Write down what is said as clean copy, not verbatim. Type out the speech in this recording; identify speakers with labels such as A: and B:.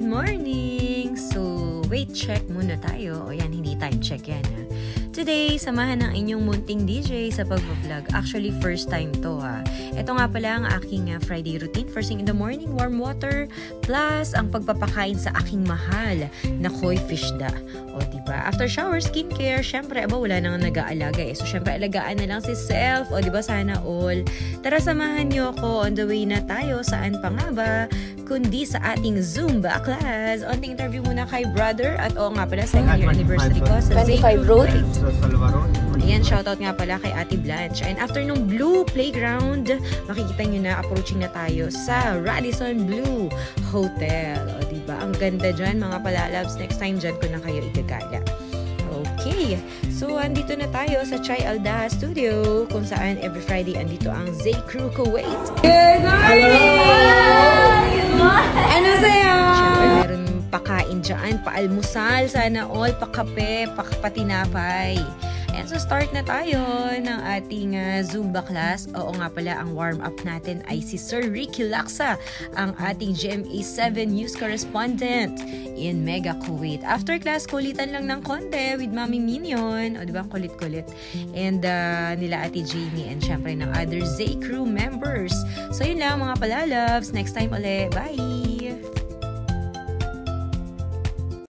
A: good morning! So, wait check muna tayo. O yan, hindi time check yan ha. Today, samahan ng inyong munting DJ sa pag-vlog. Actually, first time to ha. Ito nga pala ang aking Friday routine. First thing in the morning, warm water, plus ang pagpapakain sa aking mahal na koi fish da. O diba? After shower, skincare, syempre, wala nang nag-aalaga eh. So, syempre, alagaan na lang si self. O diba, sana all. Tara, samahan nyo ako. On the way na tayo. Saan pa nga ba? Kundi sa ating Zumba class. Onting interview muna kay brother. At oo nga pala, second year anniversary ko sa
B: 25 Road.
A: Ayan, shoutout nga pala kay Ate Blanche. And after nung Blue Playground, makikita nyo na, approaching na tayo sa Radisson Blue Hotel. O diba? Ang ganda dyan, mga palalabs. Next time dyan ko na kayo igagala. Okay, so andito na tayo sa Chai Aldaha Studio, kung saan every Friday andito ang Zay Crew Kuwait.
B: Good morning! Ano sa'yo?
A: Siyempre meron pakain dyan, paalmusal, sana all, pakape, patinapay. And so start na tayo ng ating Zumba class. Oo nga pala, ang warm-up natin ay si Sir Ricky Laksa, ang ating GMA 7 news correspondent in Mega Kuwait. After class, kulitan lang ng konti with Mami Minion. O diba, kulit-kulit. And nila Ate Jamie and syempre ng other Zay Crew members. So yun lang mga palaloves. Next time ulit. Bye!